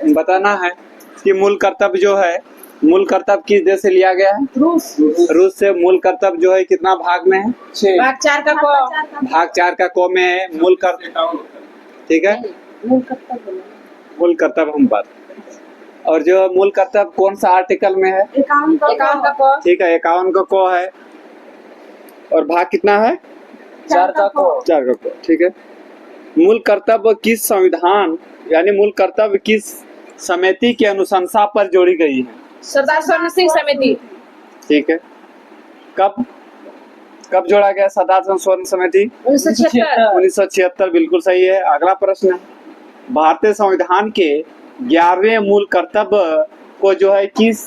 बताना है कि मूल कर्तव्य जो है, मूल कर्तव्य किस देश से लिया गया है? रूस से। मूल कर्तव्य जो है कितना भाग में है? भाग 4 का क। भाग 4 का क में है मूल कर्तव्य। ठीक है, मूल कर्तव्य हम बात। और जो मूल कर्तव्य कौन सा आर्टिकल में है? 51 का क। ठीक है, 51 का क है। और भाग कितना है? 4 का क। 4 का क। ठीक है। मूल कर्तव्य किस संविधान यानी मूल कर्तव्य किस समिति की अनुशंसा पर जोड़ी गई है? सरदार स्वर्ण सिंह समिति। ठीक है। कब जोड़ा गया सरदार स्वर्ण समिति? 1976। बिल्कुल सही है। अगला प्रश्न है, भारतीय संविधान के 11वें मूल कर्तव्य को जो है किस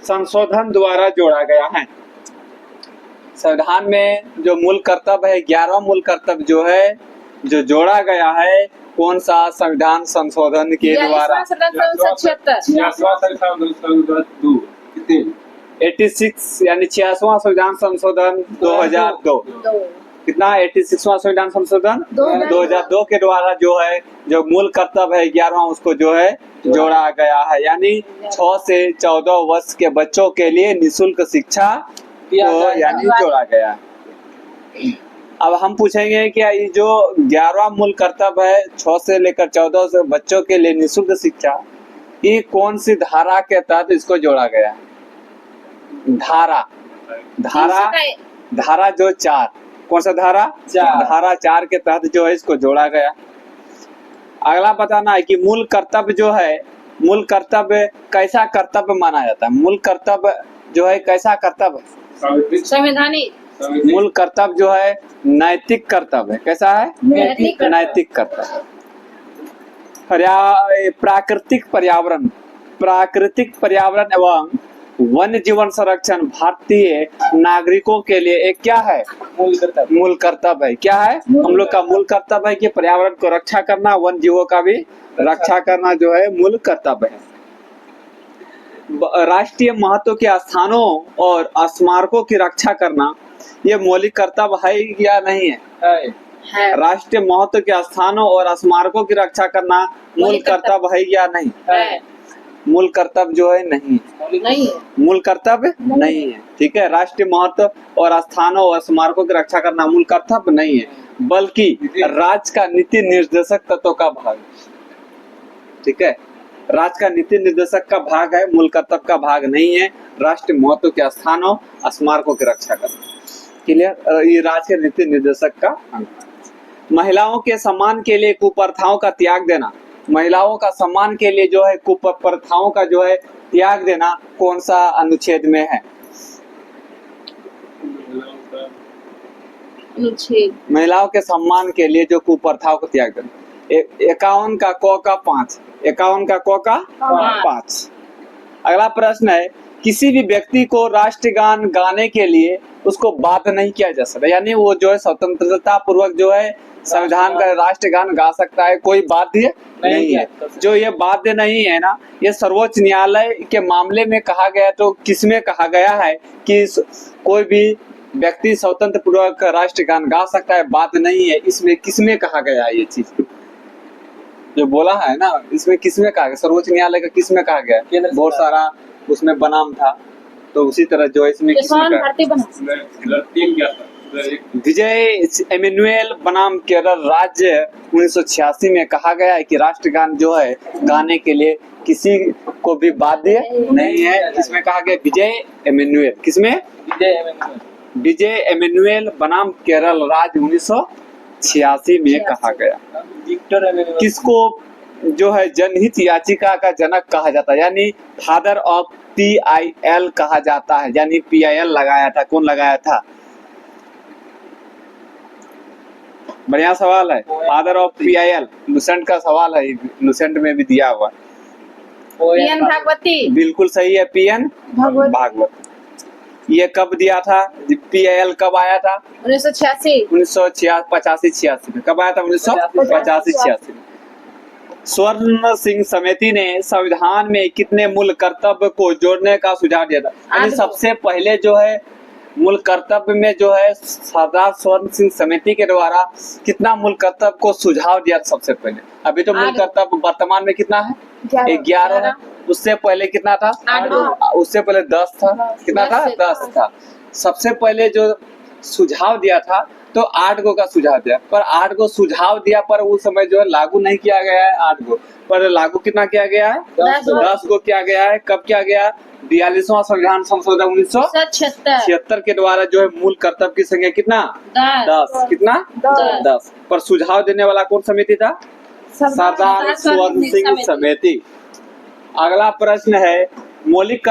संशोधन द्वारा जोड़ा गया है? संविधान में जो मूल कर्तव्य है, 11वां मूल कर्तव्य जो है जो जोड़ा गया है, कौन सा संविधान संशोधन के द्वारा? 86 यानी 86वां संविधान संशोधन 2002। कितना? 86वां संविधान संशोधन 2002 के द्वारा जो है जो मूल कर्तव्य है 11वां उसको जो है जोड़ा गया है। यानी 6 से 14 वर्ष के बच्चों के लिए निःशुल्क शिक्षा को यानी जोड़ा गया है। अब हम पूछेंगे कि ये जो 11वां मूल कर्तव्य है 6 से लेकर 14 से बच्चों के लिए निःशुल्क शिक्षा, ये कौन सी धारा के तहत इसको जोड़ा गया है? धारा जो 4। कौन सा धारा? धारा 4 के तहत जो है इसको जोड़ा गया। अगला बताना है कि मूल कर्तव्य जो है, मूल कर्तव्य कैसा कर्तव्य माना जाता है? मूल कर्तव्य जो है कैसा कर्तव्य? संवैधानिक। मूल कर्तव्य जो है नैतिक कर्तव्य है। कैसा है? नैतिक कर्तव्य। प्राकृतिक पर्यावरण एवं वन्य जीवन संरक्षण भारतीय नागरिकों के लिए एक क्या है? मूल कर्तव्य है। क्या है? हम लोग का मूल कर्तव्य है कि पर्यावरण को रक्षा करना, वन्य जीवों का भी रक्षा करना जो है मूल कर्तव्य है। राष्ट्रीय महत्व के स्थानों और स्मारकों की रक्षा करना ये मौलिक कर्तव्य है या नहीं है? राष्ट्रीय महत्व के स्थानों और स्मारकों की रक्षा करना मूल कर्तव्य है या नहीं? मूल कर्तव्य जो है नहीं है। मूल कर्तव्य नहीं है। ठीक है, राष्ट्रीय महत्व और स्थानों और स्मारकों की रक्षा करना मूल कर्तव्य नहीं है, बल्कि राज्य का नीति निर्देशक तत्व का भाग। ठीक है, राज्य का नीति निर्देशक का भाग है, मूल कर्तव्य का भाग नहीं है। राष्ट्रीय महत्व के स्थानों स्मारकों की रक्षा करना, क्लियर? ये राज्य के नीति निर्देशक का अंग। महिलाओं के सम्मान के लिए कुप्रथाओं का त्याग देना, महिलाओं का सम्मान के लिए जो है कुप्रथाओं का जो है त्याग देना कौन सा अनुच्छेद में है? महिलाओं के सम्मान के लिए जो कुप्रथाओं को त्याग देना। 51 का क का 5। 51 का क का 5। अगला प्रश्न है, किसी भी व्यक्ति को राष्ट्रगान गाने के लिए उसको बाध्य नहीं किया जा सकता, यानी वो जो है स्वतंत्रता पूर्वक जो है संविधान का राष्ट्रगान गा सकता है, कोई बाध्य नहीं है। जो ये बाध्य नहीं है ना, ये सर्वोच्च न्यायालय के मामले में कहा गया। तो किसमें कहा गया है कि कोई भी व्यक्ति स्वतंत्र पूर्वक राष्ट्रगान गा सकता है, बाध्य नहीं है? इसमें किसमें कहा गया है? ये चीज जो बोला है ना, इसमें किसमें कहा गया? सर्वोच्च न्यायालय का किसमें कहा गया? बहुत सारा उसमें बनाम था, तो उसी तरह जो इसमें विजय एमेनुएल बनाम केरल राज्य 1986 में कहा गया है कि राष्ट्रगान जो है गाने के लिए किसी को भी बाध्य नहीं है। इसमें कहा गया विजय एमेनुएल। किसमें? विजय एमेनुएल बनाम केरल राज्य 1986 में कहा गया। किसको जो है जनहित याचिका का जनक कहा जाता है, यानी फादर ऑफ PIL कहा जाता है, यानी PIL लगाया था। कौन लगाया था? बढ़िया सवाल है। फादर ऑफ PIL लुसेंट का सवाल है, लुसेंट में भी दिया हुआ। PN भागवती। बिल्कुल सही है, PN भागवती। ये कब दिया था? PIL कब आया था? 1986 में। कब आया था? 1985-86 में। स्वर्ण सिंह समिति ने संविधान में कितने मूल कर्तव्य को जोड़ने का सुझाव दिया था? यानी सबसे पहले जो है मूल कर्तव्य में जो है सरदार स्वर्ण सिंह समिति के द्वारा कितना मूल कर्तव्य को सुझाव दिया सबसे पहले? अभी तो मूल कर्तव्य वर्तमान में कितना है? 11 है। उससे पहले कितना था? 8। उससे पहले 10 था। कितना था? 10 था। सबसे पहले जो सुझाव दिया था तो 8 गो का सुझाव दिया, पर 8 गो सुझाव दिया पर उस समय जो है लागू नहीं किया गया है 8 गो, पर लागू कितना किया गया है? 10 गो किया गया है। कब किया गया? 42वां संविधान संशोधन 1976 के द्वारा जो है मूल कर्तव्य की संख्या कितना? 10। कितना? 10। पर सुझाव देने वाला कौन समिति था? सरदार स्वर्ण सिंह समिति। अगला प्रश्न है, मौलिक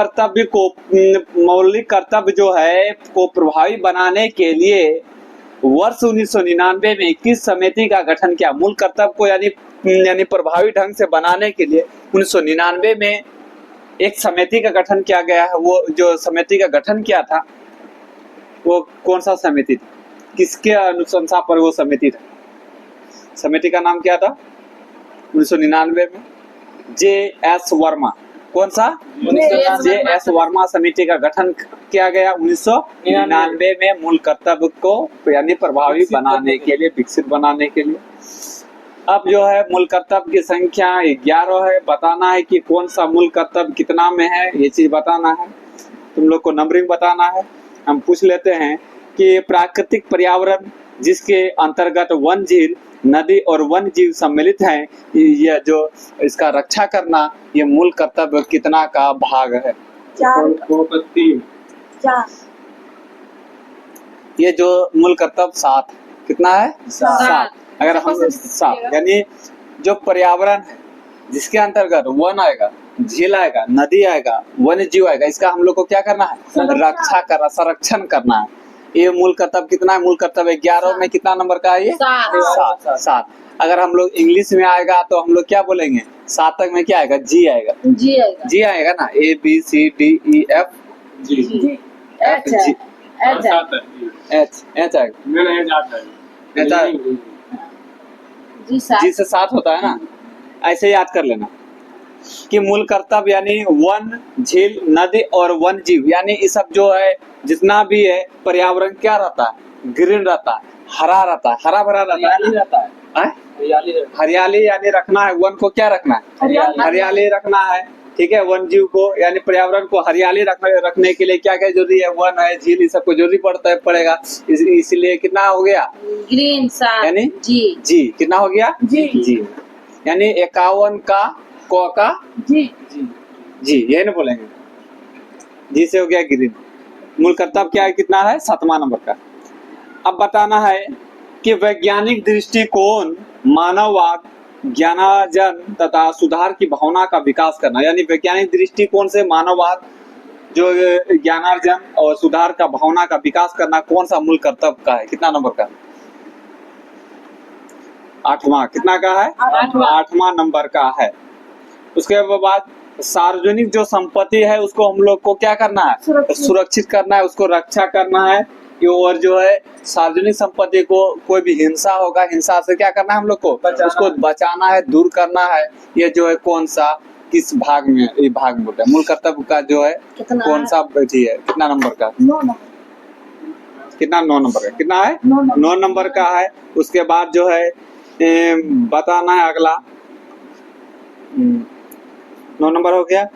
कर्तव्य जो है को प्रभावी बनाने के लिए वर्ष 1999 में किस समिति का गठन किया? मूल कर्तव्य को यानी प्रभावी ढंग से बनाने के लिए 1999 में एक समिति का गठन किया गया है। वो जो समिति का गठन किया था वो कौन सा समिति था? किसके अनुशंसा पर वो समिति था? समिति का नाम क्या था 1999 में? जे.एस. वर्मा। कौन सा? जे.एस. वर्मा समिति का गठन किया गया 1999 में मूल कर्तव्य को यानी प्रभावी बनाने के लिए, विकसित बनाने के लिए। अब जो है मूल कर्तव्य की संख्या 11 है। बताना है कि कौन सा मूल कर्तव्य कितना में है, ये चीज बताना है। तुम लोग को नंबरिंग बताना है। हम पूछ लेते हैं कि प्राकृतिक पर्यावरण जिसके अंतर्गत वन, झील, नदी और वन्य जीव सम्मिलित हैं, यह जो इसका रक्षा करना, ये मूल कर्तव्य कितना का भाग है? 4। ये जो मूल कर्तव्य 7 कितना है? 7। अगर हम 7 यानी जो पर्यावरण है जिसके अंतर्गत वन आएगा, झील आएगा, नदी आएगा, वन्य जीव आएगा, इसका हम लोग को क्या करना है? रक्षा करना, संरक्षण करना है। ये मूल कर्तव्य कितना है? मूल कर्तव्य 11 में कितना नंबर का है ये? 7। अगर हम लोग इंग्लिश में आएगा तो हम लोग क्या बोलेंगे? 7 तक में क्या आएगा? जी आएगा। जी आएगा ना? ABCDEF G H आएगा। जी से 7 होता है ना? ऐसे याद कर लेना कि मूल कर्तव्य यानी वन, झील, नदी और वन जीव, यानी ये सब जो है जितना भी है पर्यावरण क्या रहता है? ग्रीन रहता है, हरा रहता है, हरा भरा रहता है। हरियाली यानी रखना है। वन को क्या रखना है? हरियाली रखना है। ठीक है। वन जीव को यानी पर्यावरण को हरियाली रखने के लिए क्या क्या जरूरी है? वन है, झील, ये सब को जरूरी पड़ेगा। इसीलिए कितना हो गया? ग्रीन यानी जी कितना हो गया? जी यानी 51 का को का जी ये ना बोलेंगे। जी से हो गया ग्रीन। मूल कर्तव्य क्या है? कितना है? 7वां नंबर का। अब बताना है कि वैज्ञानिक दृष्टिकोण मानववाद, ज्ञानार्जन तथा सुधार की भावना का विकास करना, यानी वैज्ञानिक दृष्टिकोण से मानववाद, जो ज्ञानार्जन और सुधार का भावना का विकास करना कौन सा मूल कर्तव्य का है? कितना नंबर का? 8वां। कितना का है? 8वां नंबर का है। उसके बाद सार्वजनिक जो संपत्ति है उसको हम लोग को क्या करना है? सुरक्षित करना है, उसको रक्षा करना है। और जो है सार्वजनिक संपत्ति को कोई भी हिंसा होगा, हिंसा से क्या करना है हम लोग को? उसको बचाना है, दूर करना है। ये जो है कौन सा, किस भाग में? ये भाग में बोलते हैं मूल कर्तव्य का जो है कौन सा जी है? कितना नंबर का? 9 कितना? 9 नंबर का। कितना है? 9 नंबर का है। उसके बाद जो है बताना है अगला। 9 नंबर हो गया।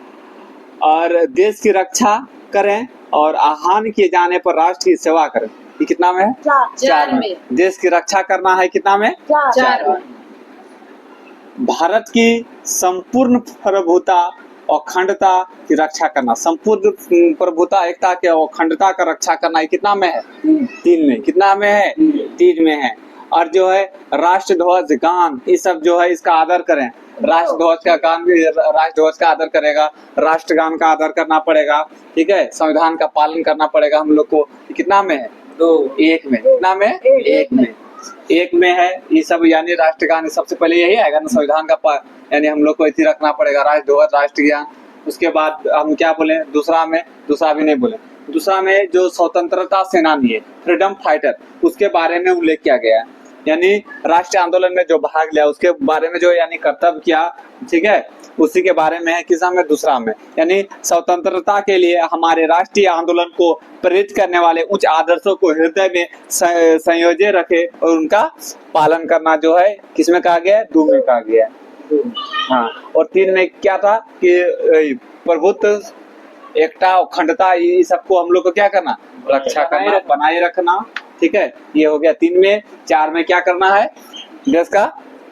और देश की रक्षा करें और आह्वान किए जाने पर राष्ट्र की सेवा करें। ये कितना में है? 4 में। देश की रक्षा करना है कितना में? 4 में। भारत की संपूर्ण प्रभुता और अखंडता की रक्षा करना, संपूर्ण प्रभुता, एकता के और अखंडता का रक्षा करना, ये कितना में है? 3 में। कितना में है? 3 में है। और जो है राष्ट्र ध्वज, गान, ये सब जो है इसका आदर करें। राष्ट्र ध्वज का गान भी, राष्ट्र ध्वज का आदर करेगा, राष्ट्रगान का आदर करना पड़ेगा। ठीक है। संविधान का पालन करना पड़ेगा हम लोग को। कितना में है? 1 में। कितना में? 1 में। 1 में है ये सब, यानी राष्ट्रगान सबसे पहले यही आएगा ना, संविधान का यानी हम लोग को इसी रखना पड़ेगा, राष्ट्र ध्वज, राष्ट्रगान। उसके बाद हम क्या बोले? दूसरा भी नहीं बोले। दूसरा में जो स्वतंत्रता सेनानी है, फ्रीडम फाइटर, उसके बारे में उल्लेख किया गया है। यानी राष्ट्रीय आंदोलन में जो भाग लिया उसके बारे में जो यानी कर्तव्य किया, ठीक है, उसी के बारे में है। किसा में? दूसरा में, यानी स्वतंत्रता के लिए हमारे राष्ट्रीय आंदोलन को प्रेरित करने वाले उच्च आदर्शों को हृदय में संयोजे रखे और उनका पालन करना जो है किसमें कहा गया है? 2 में कहा गया है। हाँ, और 3 में क्या था कि प्रभुत्व, एकता, अखंडता, ये सबको हम लोग को क्या करना? रक्षा करना, बनाए रखना, ठीक है, ये हो गया 3 में। 4 में क्या करना है? देश का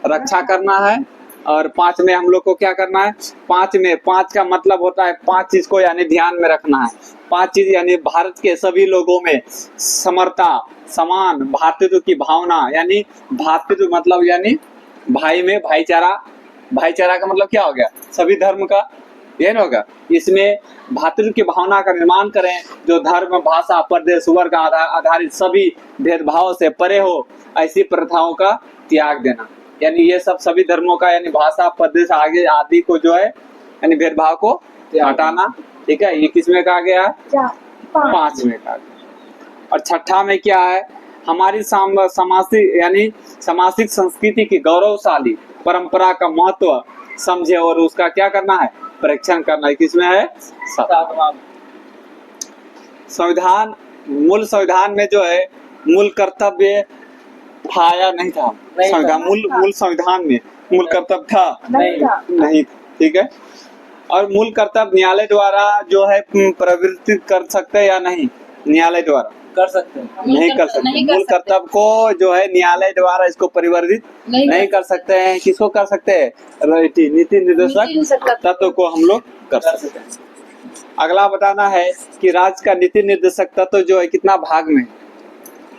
रक्षा करना है। और 5 में हम लोग को क्या करना है? 5 में, 5 का मतलब होता है 5 चीज को यानी ध्यान में रखना है। 5 चीज यानी भारत के सभी लोगों में समरता, समान, भातृत्व की भावना, यानी भातृत्व मतलब यानी भाई में भाईचारा। भाईचारा का मतलब क्या हो गया? सभी धर्म का, ये ना होगा। इसमें भातृत्व की भावना का निर्माण करें जो धर्म, भाषा, प्रदेश, वर्ग आधारित सभी भेदभाव से परे हो, ऐसी प्रथाओं का त्याग देना। यानी ये सब सभी धर्मों का यानी भाषा, प्रदेश आगे आदि को जो है यानी भेदभाव को हटाना, ठीक है। ये किसमें कहा गया? 5 में कहा गया। और 6ठा में क्या है? हमारी सामाजिक यानी सामाजिक संस्कृति की गौरवशाली परंपरा का महत्व समझे और उसका क्या करना है? परीक्षण करना है। किसमें है? 7वां। संविधान, मूल संविधान में जो है मूल कर्तव्य था या नहीं था? संविधान मूल संविधान में मूल कर्तव्य था? नहीं, ठीक है। और मूल कर्तव्य न्यायालय द्वारा जो है प्रवर्तित कर सकते हैं या नहीं? न्यायालय द्वारा कर सकते हैं? नहीं कर सकते। मूल कर्तव्य को जो है न्यायालय द्वारा इसको परिवर्तित नहीं कर सकते हैं। किसको कर सकते हैं? नीति निर्देशक तत्व को हम लोग कर सकते हैं। अगला बताना है कि राज्य का नीति निर्देशक तत्व जो है कितना भाग में?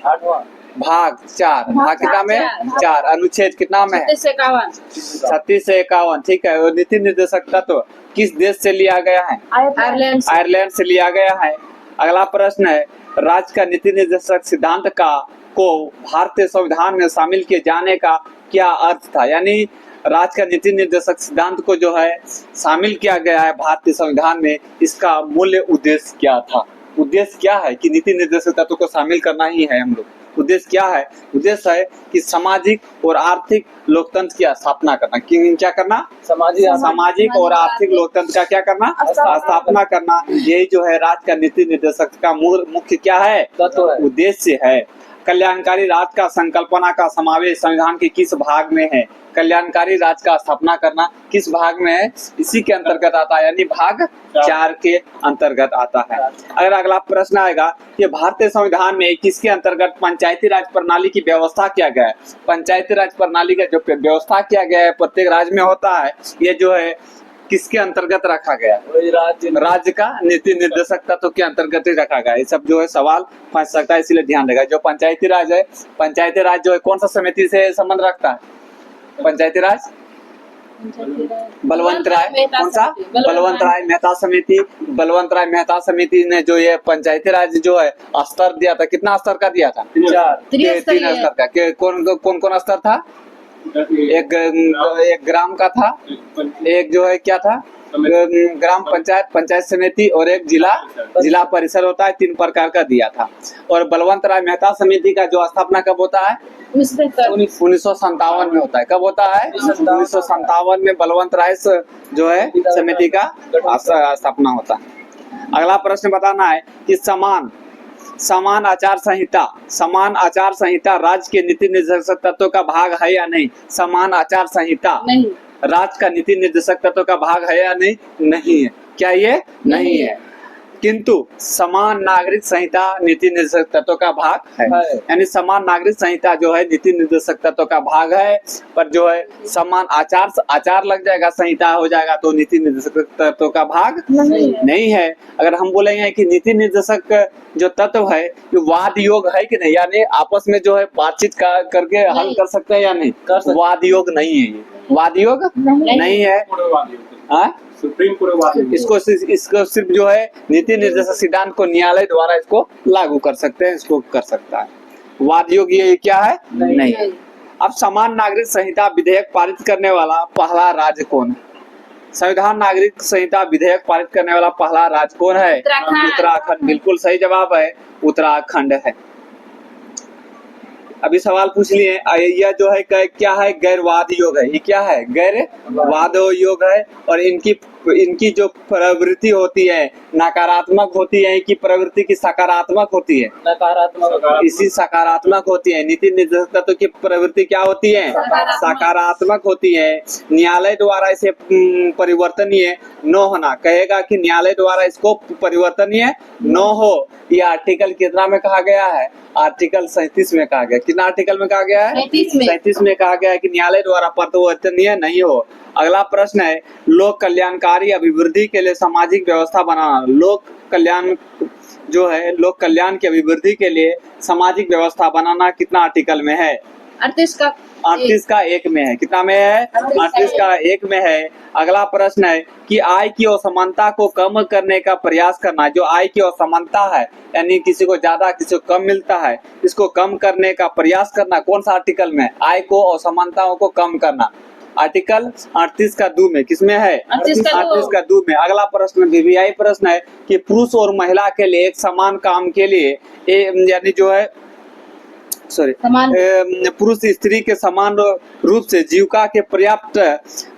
8वां भाग 4। भाग कितना में? 4। अनुच्छेद कितना में? 36 से 51, ठीक है। और नीति निर्देशक तत्व किस देश से लिया गया है? आयरलैंड से लिया गया है। अगला प्रश्न है, राज्य का नीति निर्देशक सिद्धांत को भारतीय संविधान में शामिल किए जाने का क्या अर्थ था? यानी राज्य का नीति निर्देशक सिद्धांत को जो है शामिल किया गया है भारतीय संविधान में, इसका मूल्य उद्देश्य क्या था? उद्देश्य क्या है कि नीति निर्देशक तत्व को शामिल करना ही है हम लोग? उद्देश्य क्या है? उद्देश्य है कि सामाजिक और आर्थिक लोकतंत्र की स्थापना करना। क्या करना? सामाजिक और आर्थिक लोकतंत्र का क्या करना? स्थापना करना। यही जो है राज्य का नीति निर्देशक का मुख्य क्या है? उद्देश्य है। कल्याणकारी राज्य का संकल्पना का समावेश संविधान के किस भाग में है? कल्याणकारी राज्य का स्थापना करना किस भाग में है? इसी के अंतर्गत आता है, यानी भाग 4 के अंतर्गत आता है। अगर अगला प्रश्न आएगा कि भारतीय संविधान में किसके अंतर्गत पंचायती राज प्रणाली की व्यवस्था किया गया है? पंचायती राज प्रणाली का जो व्यवस्था किया गया है प्रत्येक राज्य में होता है, ये जो है किसके अंतर्गत रखा गया? राज्य का नीति निर्देशक तत्व के अंतर्गत ही रखा गया। ये सब जो है सवाल फंस सकता है, इसलिए ध्यान रखा। जो पंचायती राज है, पंचायती राज जो है कौन सा समिति से संबंध रखता है? पंचायती राज बलवंत राय, कौन सा? बलवंत राय मेहता समिति। बलवंत राय मेहता समिति ने जो ये पंचायती राज जो है स्तर दिया था, कितना स्तर का दिया था? 3 स्तर का। कौन कौन स्तर था? एक ग्राम का था, एक जो है क्या था? ग्राम पंचायत, पंचायत समिति, और एक जिला परिषद होता है। 3 प्रकार का दिया था। और बलवंत राय मेहता समिति का जो स्थापना कब होता है? 1957 में होता है। कब होता है? 1957 में बलवंत राय जो है समिति का स्थापना होता है। अगला प्रश्न बताना है कि समान आचार संहिता राज्य के नीति निर्देशक तत्व का भाग है या नहीं? समान आचार संहिता राज्य का नीति निर्देशक तत्व का भाग है या नहीं? नहीं है। क्या ये? नहीं है। किंतु समान नागरिक संहिता नीति निर्देशक तत्व का भाग है। यानी समान नागरिक संहिता जो है नीति निर्देशक तत्व का भाग है, पर जो है समान आचार लग जाएगा, संहिता हो जाएगा तो नीति निर्देशक तत्व का भाग नहीं है। अगर हम बोलेंगे कि नीति निर्देशक जो तत्व है ये वाद योग है कि नहीं, यानी आपस में जो है बातचीत करके हल कर सकते हैं या नहीं? वाद योग नहीं है। ये वाद योग नहीं है। सुप्रीम कोर्ट इसको सिर्फ जो है नीति निर्देशक सिद्धांत को न्यायालय द्वारा इसको लागू कर सकते हैं, इसको कर सकता है। वाद योग ये क्या है? नहीं। अब समान नागरिक संहिता विधेयक पारित करने वाला पहला राज्य कौन है? संविधान नागरिक संहिता विधेयक पारित करने वाला पहला राज्य कौन है? उत्तराखंड। बिल्कुल सही जवाब है, उत्तराखंड है। अभी सवाल पूछ लिए। यह जो है क्या है, गैरवाद योग है। ये क्या है, गैरवाद योग है। और इनकी जो प्रवृत्ति होती है नकारात्मक होती है, इनकी प्रवृत्ति की सकारात्मक होती है, नकारात्मक। इसी सकारात्मक होती है। नीति निर्देशक तत्व की प्रवृत्ति क्या होती है, सकारात्मक होती है। न्यायालय द्वारा इसे परिवर्तनीय न होना, कहेगा कि न्यायालय द्वारा इसको परिवर्तनीय न हो। ये आर्टिकल कितना में कहा गया है, आर्टिकल 37 में कहा गया। कितना आर्टिकल में कहा गया है, 37 में कहा गया है कि न्यायालय द्वारा परिवर्तनीय नहीं हो। अगला प्रश्न है, लोक कल्याणकारी अभिवृद्धि के लिए सामाजिक व्यवस्था बनाना। लोक कल्याण जो है, लोक कल्याण की अभिवृद्धि के लिए सामाजिक व्यवस्था बनाना कितना आर्टिकल में है, 38 का 1 में है। कितना में है, 38 का 1 में है। अगला प्रश्न है कि आय की असमानता को कम करने का प्रयास करना। जो आय की असमानता है, यानी किसी को ज्यादा किसी को कम मिलता है, इसको कम करने का प्रयास करना कौन सा आर्टिकल में, आय को असमानताओं को कम करना। आर्टिकल 38 का 2 में, किसमें है, 38 का 2 में। अगला प्रश्न वीवीआई प्रश्न है कि पुरुष और महिला के लिए एक समान काम के लिए यानी जो है पुरुष स्त्री के समान रूप से जीविका के पर्याप्त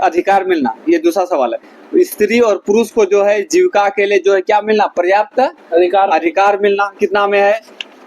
अधिकार मिलना। ये दूसरा सवाल है। स्त्री और पुरुष को जो है जीविका के लिए जो है क्या मिलना, पर्याप्त अधिकार मिलना। कितना में है,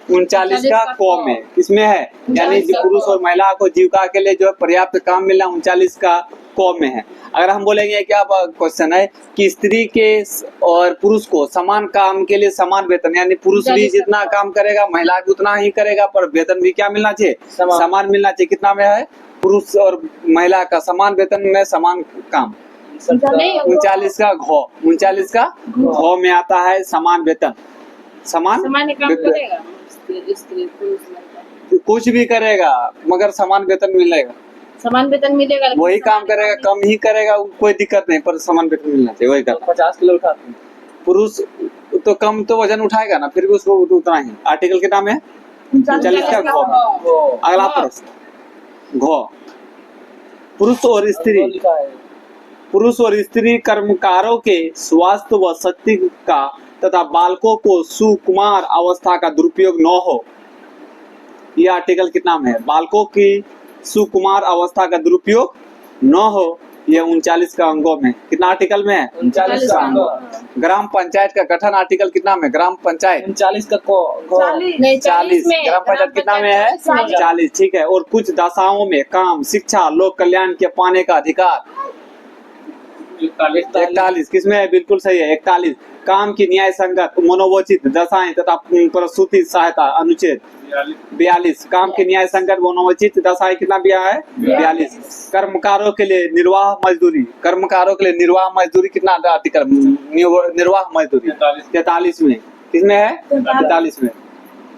39 का क में। किसमें है, यानी पुरुष और महिला को जीविका के लिए जो है पर्याप्त काम मिलना 39 का क में है। अगर हम बोलेंगे क्या क्वेश्चन है कि स्त्री के और पुरुष को समान काम के लिए समान वेतन, यानी पुरुष भी जितना काम करेगा महिला भी उतना ही करेगा, पर वेतन भी क्या मिलना चाहिए, समान मिलना चाहिए। कितना में है, पुरुष और महिला का समान वेतन में समान काम। 39 का घ, 39 का घ में आता है समान वेतन। समान कुछ भी करेगा मगर समान वेतन मिलेगा, समान वेतन मिलेगा। वही काम करेगा, कम ही करेगा, कोई दिक्कत नहीं, पर समान वेतन मिलना चाहिए। वही काम 50 किलो उठाते हैं, पुरुष तो कम तो वजन उठाएगा ना, फिर भी उसको उतना ही। आर्टिकल के नाम है 39 का घ। अगला प्रश्न घ, पुरुष और स्त्री कर्मकारों के स्वास्थ्य व शक्ति का तथा बालकों को सुकुमार अवस्था का दुरुपयोग न हो। यह आर्टिकल कितना में है, बालकों की सुकुमार अवस्था का दुरुपयोग न हो। यह 39 का अंगों में। कितना आर्टिकल में है, 39 का अंगों। ग्राम पंचायत का गठन आर्टिकल कितना में, ग्राम पंचायत 39 का क। 40 ग्राम पंचायत कितना में है, 40। ठीक है। और कुछ दशाओं में काम, शिक्षा, लोक कल्याण के पाने का अधिकार 41। किसमें है, बिल्कुल सही है 41। काम की न्याय संगत मनोवचित दशाएं तथा प्रसूति सहायता अनुच्छेद 42। काम की न्याय संगत मनोवचित दशाएं कितना दिया है, 42। कर्मकारों के लिए निर्वाह मजदूरी, कर्मकारों के लिए निर्वाह मजदूरी कितना आर्टिकल, निर्वाह मजदूरी 43 में। किसमें है, 43 में।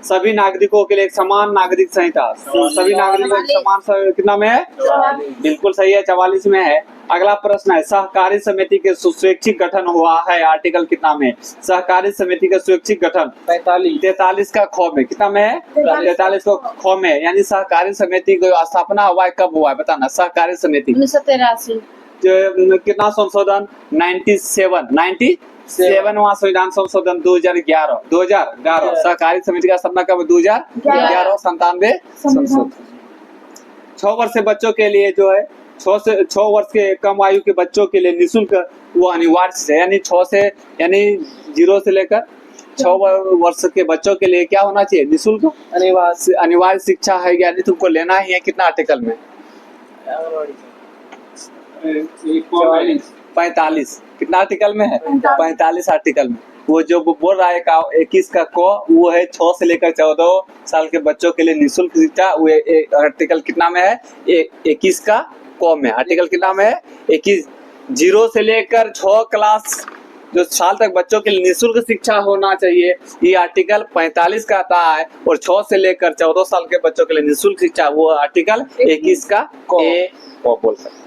सभी नागरिकों के लिए एक समान नागरिक संहिता, सभी नागरिकों के समान कितना में है, बिल्कुल सही है 44 में है। अगला प्रश्न है, सहकारी समिति के स्वैच्छिक गठन हुआ है आर्टिकल कितना में, सहकारी समिति का स्वैच्छिक गठन 43 का ख में। कितना में है, 43 को ख में। यानी सहकारी समिति की स्थापना हुआ है, कब हुआ है बताना। सहकारी समिति 1983 कितना संशोधन 97वां संविधान संशोधन 2011 सहकारी समिति का स्थापना कब, 2011 97 संशोधन। 6 वर्ष से बच्चों के लिए जो है 6 वर्ष के कम आयु के बच्चों के लिए निःशुल्क वो अनिवार्य है, यानी 6 से यानी 0 से लेकर 6 वर्ष के बच्चों के लिए क्या होना चाहिए, निःशुल्क अनिवार्य शिक्षा है, यानी तुमको लेना ही है। कितना आर्टिकल में, 45। कितना आर्टिकल में है, 45 आर्टिकल में। वो जो बोल रहा है 21 का क, वो है 6 से लेकर 14 साल के बच्चों के लिए निःशुल्क शिक्षा। वो आर्टिकल कितना में है, 21 का क में। आर्टिकल कितना में है, 21। 0 से लेकर 6 क्लास जो साल तक बच्चों के लिए निःशुल्क शिक्षा होना चाहिए, ये आर्टिकल 45 का आता है। और 6 से लेकर 14 साल के बच्चों के लिए निःशुल्क शिक्षा, वो आर्टिकल 21 का क बोल सकते।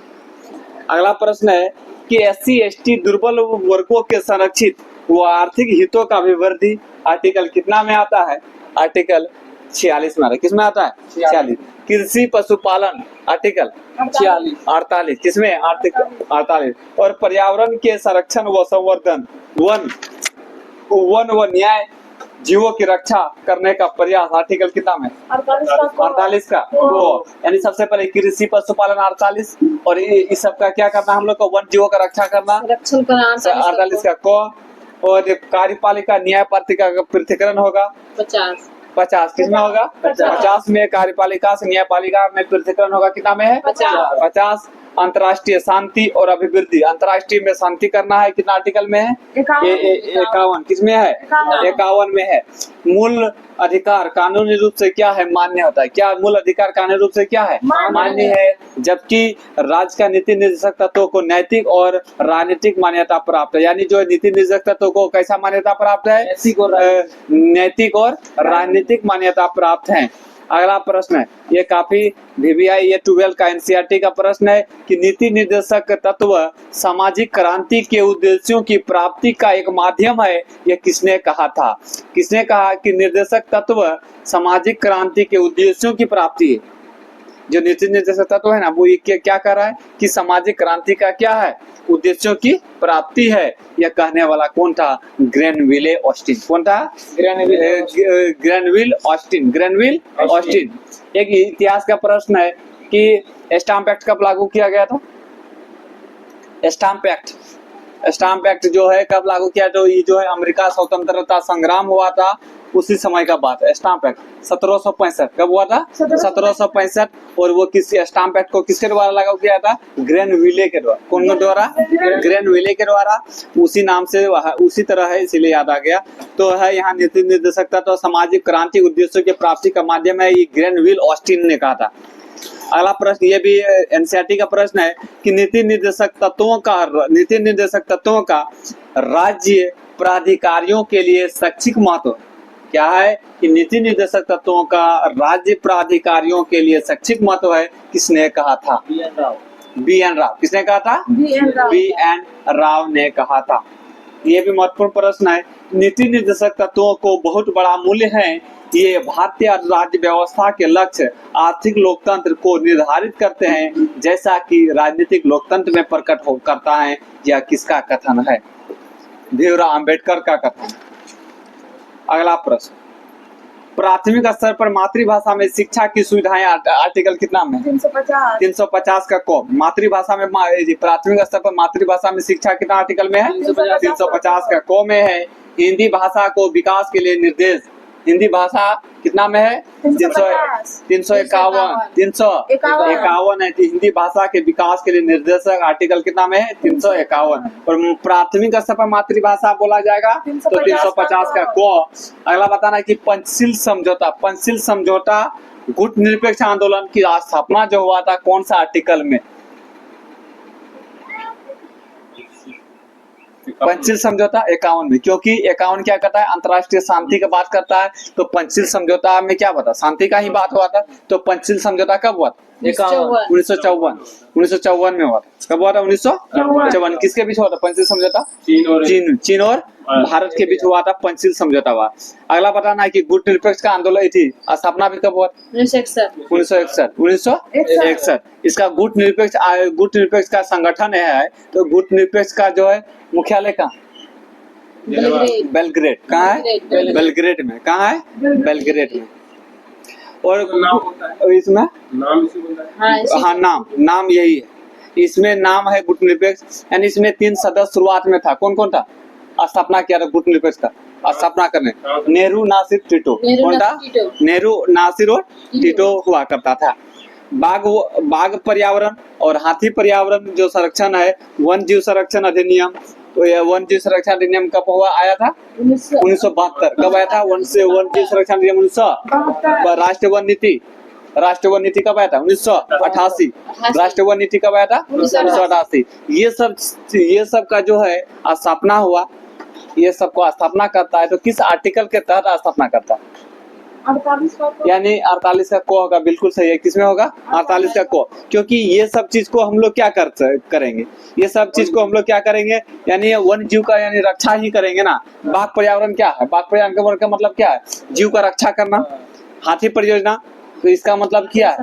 अगला प्रश्न है कि SC ST दुर्बल वर्गों के संरक्षित वो आर्थिक हितों का अभिवृद्धि आर्टिकल कितना में आता है, आर्टिकल 46 में आता है। किसमें आता है, 46। कृषि पशुपालन आर्टिकल 48। किसमें, आर्टिकल 48। और पर्यावरण के संरक्षण व संवर्धन वन व न्याय जीवों की रक्षा करने का प्रयास आर्टिकल कितना में? 48 का को, यानी सबसे पहले कृषि पशुपालन 48 और इस सब का क्या करना हम लोग को? वन जीवों का रक्षा करना संरक्षण करना 48 का को, और कार्यपालिका न्यायपालिका का पृथक्करण होगा 50 किसमें होगा? 50 में कार्यपालिका से न्यायपालिका में पृथक्करण होगा कितना में है? 50। अंतर्राष्ट्रीय शांति और अभिवृद्धि, अंतर्राष्ट्रीय में शांति करना है कितना आर्टिकल में है? 51 किसमें है? 51 में है। मूल अधिकार कानूनी रूप से क्या है? मान्य होता है। क्या मूल अधिकार कानूनी रूप से क्या है? मान्य है। जबकि राज्य का नीति निर्देशक तत्वों को नैतिक और राजनीतिक मान्यता प्राप्त है, यानी जो नीति निर्देशक तत्वों को कैसा मान्यता प्राप्त है? नैतिक और राजनीतिक मान्यता प्राप्त है। अगला प्रश्न है, ये काफी VVI ये 12 का NCERT का प्रश्न है कि नीति निर्देशक तत्व सामाजिक क्रांति के उद्देश्यों की प्राप्ति का एक माध्यम है, ये किसने कहा था? किसने कहा कि निर्देशक तत्व सामाजिक क्रांति के उद्देश्यों की प्राप्ति है? जो नीति निर्देशक तत्व है ना, वो ये क्या कर रहा है कि सामाजिक क्रांति का क्या है? उद्देश्यों की प्राप्ति है। यह कहने वाला कौन था? ग्रेनविले ऑस्टिन। कौन था? Granville Austin. एक इतिहास का प्रश्न है कि स्टाम्प एक्ट कब लागू किया गया था? स्टाम्प एक्ट जो है कब लागू किया? तो ये जो है अमेरिका स्वतंत्रता संग्राम हुआ था उसी समय का बात है। स्टाम्प एक्ट 1765 कब हुआ था? 1765। और वो किस स्टाम्प एक्ट को किसके द्वारा लागू किया था? ग्रेनविले के द्वारा। कौन के द्वारा? ग्रेनविले के द्वारा। उसी नाम से उसी तरह है, इसीलिए याद आ गया। तो है यहाँ नीति निर्देशक तत्व तो सामाजिक क्रांति उद्देश्यों की प्राप्ति का माध्यम है, ये ग्रेनविल ऑस्टिन ने कहा था। अगला प्रश्न ये भी NCERT का प्रश्न है कि नीति निर्देशक तत्वों का राज्य प्राधिकारियों के लिए शैक्षिक महत्व क्या है? कि नीति निर्देशक तत्वों का राज्य प्राधिकारियों के लिए शैक्षिक महत्व है, किसने कहा था? BN राव। किसने कहा था? BN राव ने कहा था। ये भी महत्वपूर्ण प्रश्न है। नीति निर्देशक तत्वों को बहुत बड़ा मूल्य है। ये भारतीय राज्य व्यवस्था के लक्ष्य आर्थिक लोकतंत्र को निर्धारित करते हैं, जैसा कि राजनीतिक लोकतंत्र में प्रकट करता है। यह किसका कथन है? भीमराव अंबेडकर का कथन। अगला प्रश्न, प्राथमिक स्तर पर मातृभाषा में शिक्षा की सुविधाएं आर्टिकल कितना में? 350 का को। मातृभाषा में प्राथमिक स्तर पर मातृभाषा में शिक्षा कितना आर्टिकल में है? 350 का को में है। हिंदी भाषा को विकास के लिए निर्देश, हिंदी भाषा कितना में है? 351 है कि हिंदी भाषा के विकास के लिए निर्देशक आर्टिकल कितना में है? 351। और प्राथमिक स्तर पर मातृभाषा बोला जाएगा तो 350 का को। अगला बताना है कि पंचशील समझौता गुट निरपेक्ष आंदोलन की स्थापना जो हुआ था कौन सा आर्टिकल में? पंचशील समझौता 51 में, क्योंकि 51 क्या करता है? अंतर्राष्ट्रीय शांति की बात करता है। तो पंचशील समझौता में क्या बता? शांति का ही बात हुआ था। तो पंचशील समझौता कब हुआ था? 1954 में हुआ था। कब हुआ था? 1954। किसके बीच हुआ था पंचशील समझौता? चीन और भारत के बीच हुआ था पंचशील समझौता हुआ। अगला बताना है कि गुट निरपेक्ष का आंदोलन थी स्थापना भी कब हुआ? 1961। इसका गुट निरपेक्ष का संगठन है। तो गुट निरपेक्ष का जो है मुख्यालय कहाँ? बेलग्रेड। कहाँ है? बेलग्रेड में। कहाँ है? बेलग्रेड में। और इसमें नाम यही है। इसमें नाम है गुट निरपेक्ष, यानी इसमें 3 सदस्य शुरुआत में था। कौन कौन था? स्थापना किया था गुट निरपेक्ष का स्थापना करने? नेहरू, नासिर, टिटो। कौन था? नेहरू, नासिर और टिटो हुआ करता था। बाघ पर्यावरण और हाथी पर्यावरण जो संरक्षण है, वन जीव संरक्षण अधिनियम। तो यह वन जीव संरक्षण अधिनियम कब हुआ आया था? 1972। कब आया था वन जीव संरक्षण अधिनियम? 1972। राष्ट्रीय वन नीति कब आया था? 1988। राष्ट्रीय वन नीति कब आया था? 1988। ये सब का जो है स्थापना हुआ, ये सबको स्थापना करता है। तो किस आर्टिकल के तहत स्थापना करता है? 48 यानी 48 का को होगा। बिल्कुल सही है। किसमें होगा? 48 का को। क्योंकि ये सब चीज को हम लोग क्या करेंगे? ये सब चीज को हम लोग क्या करेंगे? यानी वन जीव का यानी रक्षा ही करेंगे ना। बाघ पर्यावरण क्या है? बाघ पर्यावरण का मतलब क्या है? जीव का रक्षा करना। हाथी परियोजना तो इसका मतलब क्या है?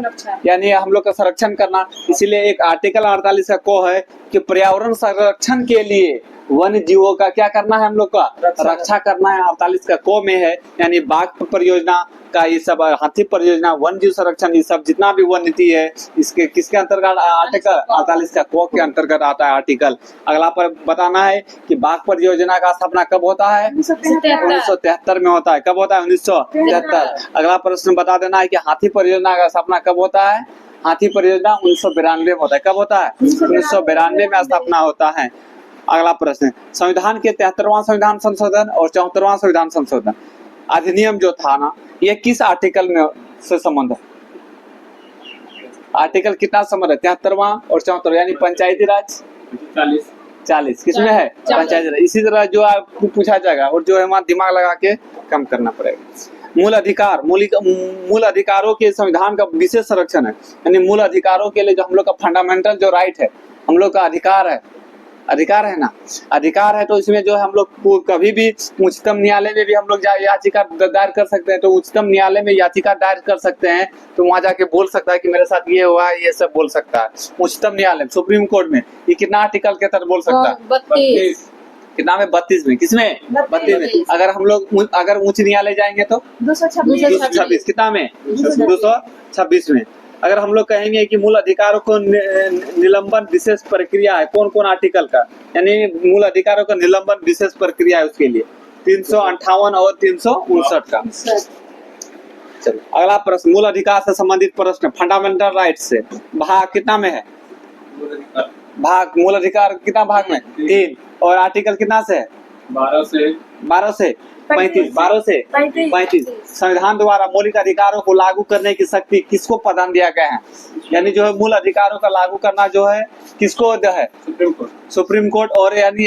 यानी हम लोग का संरक्षण करना। इसीलिए एक आर्टिकल 48 का को है कि पर्यावरण संरक्षण के लिए वन्य जीवों का क्या करना है हम लोग का, रक्षा करना है। 48 का को में है, यानी बाघ परियोजना का ये सब, हाथी परियोजना, वन जीव संरक्षण, ये सब जितना भी वन नीति है इसके किसके अंतर्गत, आर्टिकल 48 का को के अंतर्गत आता है आर्टिकल। अगला पर बताना है कि बाघ परियोजना का स्थापना कब होता है, 1973 में होता है। कब होता है, 1973। अगला प्रश्न बता देना है कि हाथी परियोजना का स्थापना कब होता है, हाथी परियोजना 1992 में होता है। कब होता है, 1992 में स्थापना होता है। अगला प्रश्न, संविधान के 73वां संविधान संशोधन और 74वां संविधान संशोधन अधिनियम जो था ना, ये किस आर्टिकल में से संबंध है, आर्टिकल कितना संबंध है, 73वां और 74, यानी पंचायती राज 40 किसमें है, पंचायती राज। इसी तरह जो आपको पूछा जाएगा और जो है हमारा दिमाग लगा के कम करना पड़ेगा। मूल अधिकार, मूल अधिकारों के संविधान का विशेष संरक्षण है, यानी मूल अधिकारों के लिए जो हम लोग का फंडामेंटल जो राइट है, हम लोग का अधिकार है, अधिकार है ना, अधिकार है। तो इसमें जो है हम लोग को कभी भी उच्चतम न्यायालय में भी हम लोग याचिका दायर कर सकते हैं। तो उच्चतम न्यायालय में याचिका दायर कर सकते हैं, तो वहां जाके बोल सकता है कि मेरे साथ ये हुआ है, ये सब बोल सकता है। उच्चतम न्यायालय, सुप्रीम कोर्ट में ये कितना आर्टिकल के तहत बोल सकता है, 32 कितना में, 32 में। किसमें, 32 में। अगर हम लोग अगर उच्च न्यायालय जाएंगे तो 226, कितना में, 226 में। अगर हम लोग कहेंगे कि मूल अधिकारों को निलंबन विशेष प्रक्रिया है, कौन कौन आर्टिकल का, यानी मूल अधिकारों का निलंबन विशेष प्रक्रिया है उसके लिए 358 और 359 का। चलो अगला प्रश्न, मूल अधिकार से संबंधित प्रश्न, फंडामेंटल राइट से भाग कितना में है, भाग मूल अधिकार कितना भाग में, 3, और आर्टिकल कितना से है, 12 से 35। संविधान द्वारा मौलिक अधिकारों को लागू करने की शक्ति किसको प्रदान दिया गया है, यानी जो है मूल अधिकारों का लागू करना जो है किसको है, सुप्रीम कोर्ट और यानी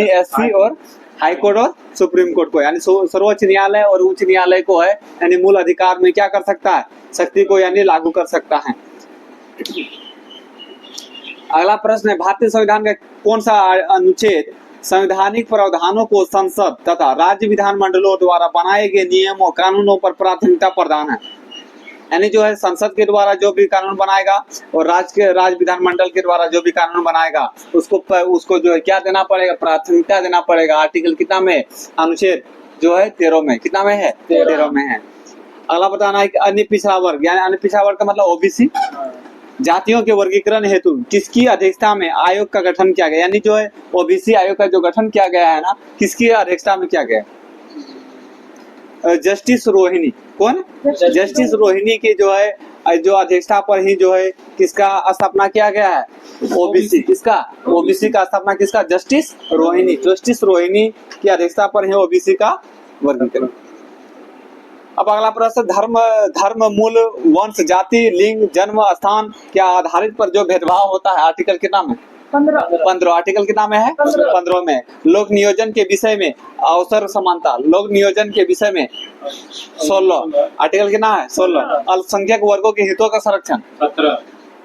एससी और हाई कोर्ट और सुप्रीम कोर्ट को, यानी सर्वोच्च न्यायालय और उच्च न्यायालय को है, यानी मूल अधिकार में क्या कर सकता है, शक्ति को यानी लागू कर सकता है। अगला प्रश्न है, भारतीय संविधान का कौन सा अनुच्छेद संवैधानिक प्रावधानों को संसद तथा राज्य विधानमंडलों द्वारा बनाए गए नियमों कानूनों पर प्राथमिकता प्रदान है, यानी जो है संसद के द्वारा जो भी कानून बनाएगा और राज्य विधानमंडल के द्वारा जो भी कानून बनाएगा उसको जो है क्या देना पड़ेगा, प्राथमिकता देना पड़ेगा। आर्टिकल कितना में, अनुच्छेद जो है 13 में, कितना में है, 13 में है। अगला बताना है कि अन्य पिछड़ा वर्ग, यानी अन्य पिछड़ा वर्ग का मतलब ओबीसी, जातियों के वर्गीकरण हेतु किसकी अध्यक्षता में आयोग का गठन किया गया, यानी जो है ओबीसी आयोग का जो गठन किया गया है ना, किसकी अध्यक्षता में किया गया, जस्टिस रोहिणी, कौन, जस्टिस रोहिणी की जो है जो अध्यक्षता पर ही जो है किसका स्थापना किया गया है, ओबीसी, किसका, ओबीसी का स्थापना किसका, जस्टिस रोहिणी की अध्यक्षता पर ही ओबीसी का वर्गीकरण। अब अगला प्रश्न, धर्म मूल वंश जाति लिंग जन्म स्थान के आधारित पर जो भेदभाव होता है, आर्टिकल कितना में, 15। आर्टिकल कितना में है, 15 में। लोक नियोजन के विषय में अवसर समानता, लोक नियोजन के विषय में 16। आर्टिकल कितना है, 16। अल्पसंख्यक वर्गों के हितों का संरक्षण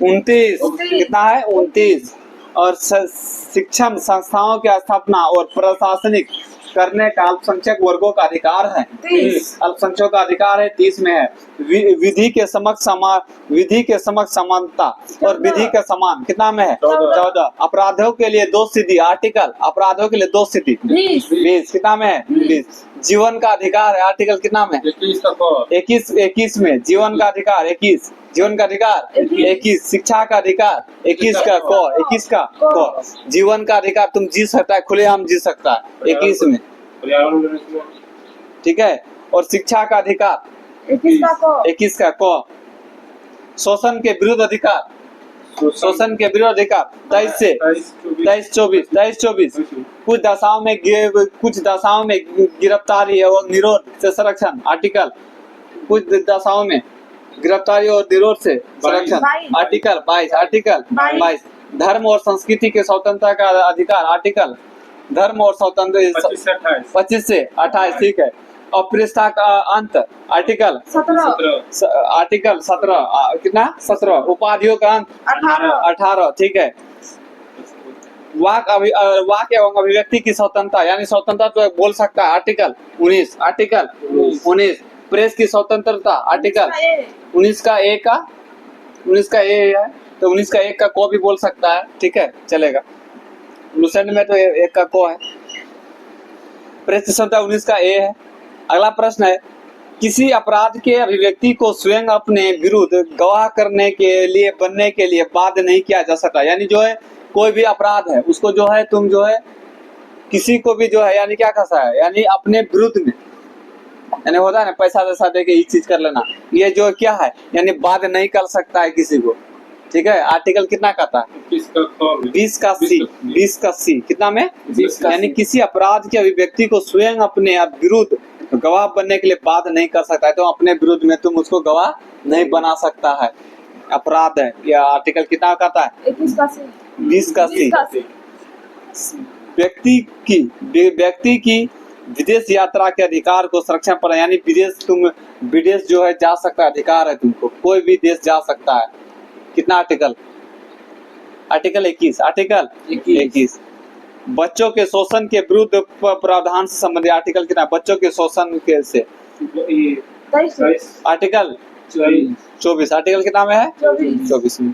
29, कितना है, 29। और शिक्षण संस्थाओं की स्थापना और प्रशासनिक करने का अल्पसंख्यक वर्गों का अधिकार है, 30। अल्पसंख्यकों का अधिकार है, 30 में है। विधि के समक्ष समानता और विधि के समान कितना में है, 14। अपराधों के लिए 2 सिद्धि, आर्टिकल अपराधों के लिए 2 सिद्धि 20, कितना में है, 20। जीवन का अधिकार है, आर्टिकल कितना में, 21 में। जीवन का अधिकार 21, जीवन का अधिकार 21। शिक्षा का अधिकार 21 का को, जीवन का अधिकार तुम जी सकता है, खुलेआम जी सकता है, 21 में, ठीक है। और शिक्षा का अधिकार 21 का को। शोषण के विरुद्ध अधिकार, 23 24। कुछ दशाओं में गिरफ्तारी और निरोध से संरक्षण, आर्टिकल कुछ दशाओं में गिरफ्तारी और निरोध से संरक्षण, आर्टिकल 22। धर्म और संस्कृति के स्वतंत्रता का अधिकार, आर्टिकल धर्म और स्वतंत्र 25 से 28, ठीक है। अप्रियता का अंत, आर्टिकल 17, कितना, 17। उपाधियों का अंत 18, ठीक है। वाक एवं अभिव्यक्ति की स्वतंत्रता, यानी स्वतंत्रता तो बोल सकता है, आर्टिकल 19। प्रेस की स्वतंत्रता, आर्टिकल 19 का ए है, तो 19 का 1 का को भी बोल सकता है, ठीक है, चलेगा। लुसेंट में तो एक का को है। प्रश्न संख्या 19 का ए है। अगला प्रश्न है, किसी अपराध के अभिव्यक्ति को स्वयं अपने विरुद्ध गवाह करने के लिए बनने के लिए बाध्य नहीं किया जा सकता। यानी जो है कोई भी अपराध है उसको जो है तुम जो है किसी को भी जो है यानी क्या कसा है यानी अपने विरुद्ध में, यानी होता है ना पैसा वैसा दे के ये चीज कर लेना, ये जो क्या है यानी बाध्य नहीं कर सकता है किसी को। ठीक है, आर्टिकल कितना कहता है? 20 का सी कितना में 20 का यानी सी। किसी अपराध के अभिव्यक्ति को स्वयं अपने विरुद्ध गवाह बनने के लिए बाध्य नहीं कर सकता है, तो अपने विरुद्ध में तुम उसको गवाह नहीं बना सकता है, अपराध है। यह आर्टिकल कितना कहता है? 21 का सी। 20 का सी। व्यक्ति की विदेश यात्रा के अधिकार को संरक्षण पर, यानी विदेश जो है जा सकता है, अधिकार है तुमको, कोई भी देश जा सकता है। कितना आर्टिकल? आर्टिकल 21। आर्टिकल 21 बच्चों के शोषण के विरुद्ध प्रावधान से संबंधित आर्टिकल कितना? बच्चों के शोषण के से आर्टिकल 24। आर्टिकल कितना में है? 24 में।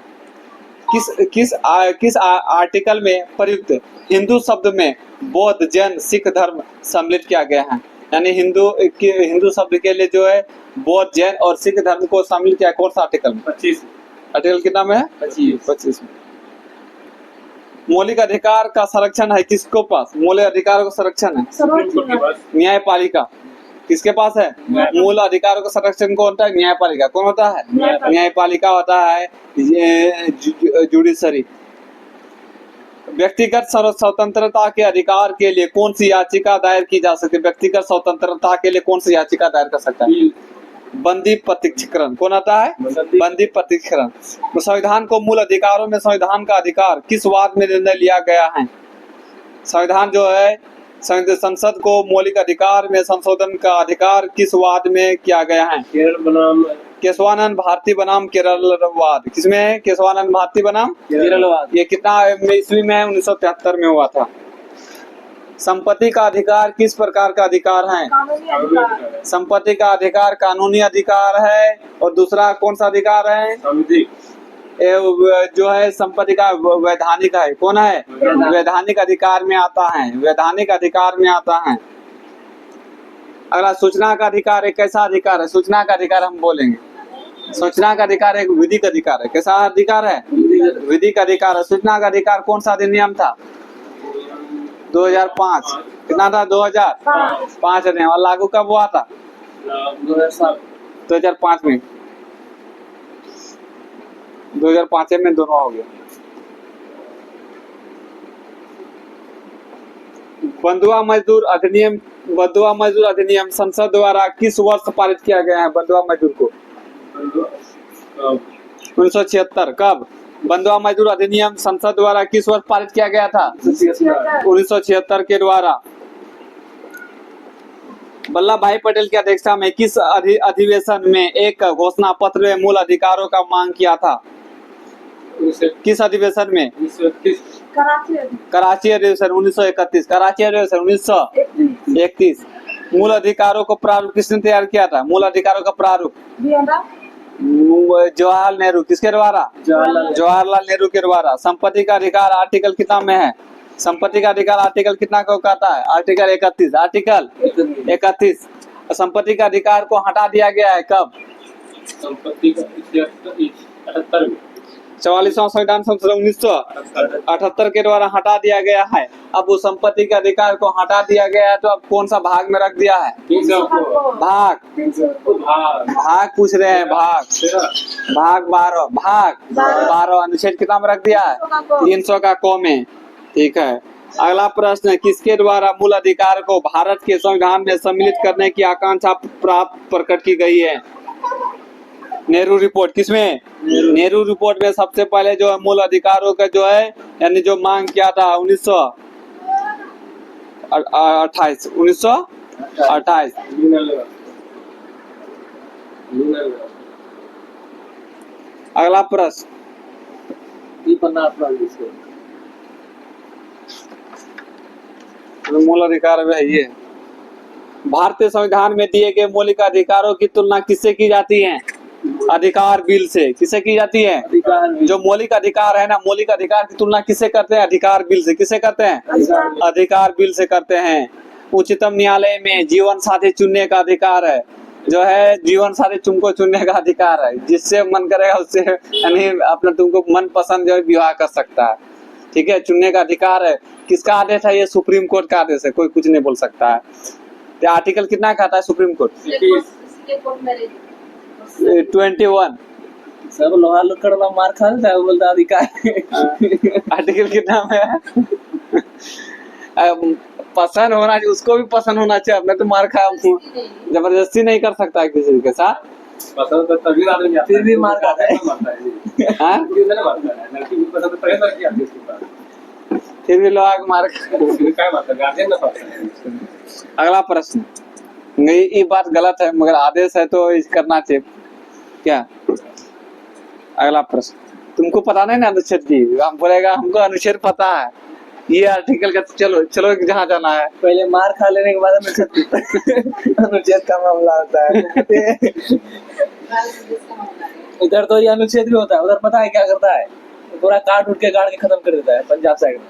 किस आर्टिकल में प्रयुक्त हिंदू शब्द में बौद्ध, जैन, सिख धर्म सम्मिलित किया गया है? यानी हिंदू शब्द के लिए जो है बौद्ध, जैन और सिख धर्म को सम्मिलित किया कौन सा आर्टिकल में? 25। आर्टिकल कितना में है? 25 में। मौलिक अधिकार का संरक्षण है किसको पास? मौलिक अधिकारों का संरक्षण है न्यायपालिका। किसके पास है? मूल अधिकारों का संरक्षण कौन होता है? न्यायपालिका। कौन होता है? न्यायपालिका होता है जुडिशरी। व्यक्तिगत स्वतंत्रता के अधिकार के लिए कौन सी याचिका दायर की जा सकती है? व्यक्तिगत स्वतंत्रता के लिए कौन सी याचिका दायर कर सकता है? बंदी प्रत्यक्षीकरण। कौन आता है? बंदी प्रत्यक्षीकरण। तो संविधान को मूल अधिकारों में संविधान का अधिकार किस वाद में निर्णय लिया गया है? संविधान जो है संसद को मौलिक अधिकार में संशोधन का अधिकार किस वाद में किया गया है? केरल बनाम केशवानंद भारती बनाम केरलवाद। किसमें है? केशवानंद भारती बनाम केरलवाद। ये कितना ईस्वी में है? 1973 में हुआ था। संपत्ति का अधिकार किस प्रकार का अधिकार है? संपत्ति का अधिकार कानूनी अधिकार है, और दूसरा कौन सा अधिकार है? जो है संपत्ति का वैधानिक है। कौन है? वैधानिक अधिकार में आता है, वैधानिक अधिकार में आता है। अगला सूचना का अधिकार है। कैसा अधिकार है? सूचना का अधिकार हम बोलेंगे। सूचना का अधिकार एक विधिक अधिकार है। कैसा अधिकार है? विधिक अधिकार है। सूचना का अधिकार कौन सा अधिनियम था? 2005। कितना था? 2005 अधिनियम। और लागू कब हुआ था? 2005 में। 2005 में दोनों हो गया। बंधुआ मजदूर अधिनियम संसद द्वारा किस वर्ष पारित किया गया है? बंधुआ मजदूर को 1976। कब? बंधुआ मजदूर अधिनियम संसद द्वारा किस वर्ष पारित किया गया था? 1976 के द्वारा। वल्लभ भाई पटेल की अध्यक्षता में किस अधिवेशन में एक घोषणा पत्र में मूल अधिकारों का मांग किया था? किस अधिवेशन में? कराची अधिवेशन 1931। कराची अधिवेशन 1931। मूल अधिकारों को प्रारूप किसने तैयार किया था? मूल अधिकारों का प्रारूप जवाहरलाल नेहरू। किसके द्वारा? जवाहरलाल नेहरू के द्वारा। संपत्ति का अधिकार आर्टिकल कितना में है? संपत्ति का अधिकार आर्टिकल कितना को कहता है? आर्टिकल 31। आर्टिकल 31। संपत्ति का अधिकार को हटा दिया गया है कब? संपत्ति का 78 में। 44वां संविधान संशोधन 1978 के द्वारा हटा दिया गया है। अब वो संपत्ति के अधिकार को हटा दिया गया है, तो अब कौन सा भाग में रख दिया है? भाग पूछ रहे हैं। भाग 12 अनुच्छेद कितना में रख दिया है? 300 का क में। ठीक है। अगला प्रश्न है, किसके द्वारा मूल अधिकार को भारत के संविधान में सम्मिलित करने की आकांक्षा प्रकट की गई है? नेहरू रिपोर्ट। किसमें? नेहरू रिपोर्ट में सबसे पहले जो है मूल अधिकारों का जो है यानी जो मांग किया था 1928। अगला प्रश्न, मूल अधिकार है ये। भारतीय संविधान में दिए गए मौलिक अधिकारों की तुलना किससे की जाती है? अधिकार बिल से किसे की जाती है? अधिकार जो मौलिक अधिकार है ना, मौलिक अधिकार की तुलना किससे करते हैं? अधिकार बिल से। किसे करते हैं? अधिकार बिल से करते हैं। उच्चतम न्यायालय में जीवन साथी चुनने का अधिकार है, जो है जीवन साथी तुमको चुनने का अधिकार है, जिससे मन करेगा उससे यानी अपना तुमको मन पसंद जो है विवाह कर सकता है। ठीक है, चुनने का अधिकार है। किसका आदेश है? ये सुप्रीम कोर्ट का आदेश है, कोई कुछ नहीं बोल सकता है। तो आर्टिकल कितना कहता है सुप्रीम कोर्ट? 21। सब लोहा लकड़ मार खा लेता है, वो बोलता अधिकार आर्टिकल कितना में है? पसंद होना चाहिए, उसको भी पसंद होना चाहिए। अपने तो मार खाया, जबरदस्ती नहीं कर सकता है किसी के साथ। पसंद तो तभी आदमी आता है, फिर भी मार खाता है। हाँ? लड़की नहीं मारता है, लड़की भी पसंद तो पहले लड़की आती है उसके पास। फिर भी लोग मार फिर क्या मारता है, गार्जियन ना पाता है। अगला प्रश्न, नहीं ये बात गलत है, मगर आदेश है तो इस करना चाहिए क्या? अगला प्रश्न, तुमको पता नहीं ना अनुच्छेद की? हम बोलेगा हमको अनुच्छेद पता है, ये आर्टिकल का। चलो चलो जहाँ जाना है। पहले मार खा लेने के बाद अनुच्छेद का मामला होता है। इधर तो ये अनुच्छेद भी होता है, उधर पता है क्या करता है? पूरा काट उठ के गाड़ के खत्म कर देता है। पंजाब साइड में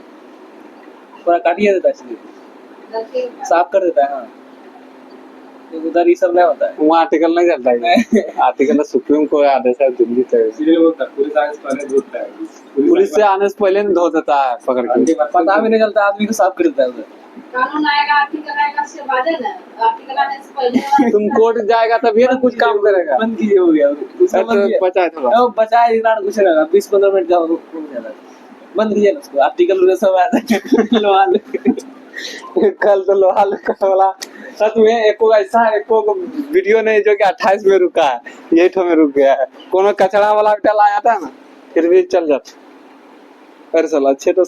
पूरा काटिए देता है, सीधे साफ कर देता है। हाँ, उधर ये सब नहीं होता है। वहाँ आर्टिकल नहीं चलता है। आर्टिकल सुप्रीम कोर्ट आदेश है दिल्ली तक। इसलिए बोलता है पुलिस आने से पहले धोता है। पुलिस से आने से पहले नहीं धो देता है पकड़ के। पता भी नहीं चलता, आदमी को साफ कर देता है उधर। कानून आएगा, आर्टिकल आएगा, उसके बाद है ना, आर्टिकल आने से पहले तुम कोर्ट जाएगा तभी ना कुछ काम करेगा। बंद कीजिए, हो गया उसको बंद कीजिए। बचा है थोड़ा। बचा है इतना कुछ रहेगा, 20-15 मिनट का हो जाता है। बंद कीजिए ना उसको, आर्टिकल सब आता है। कल तो लोहा वाला सच में एको ऐसा एको वीडियो नहीं जो कि 28 में रुका है, यही ठो में रुक गया है। कोनो कचरा वाला डला आता है ना, फिर भी चल जाता। अरे साला अच्छे तो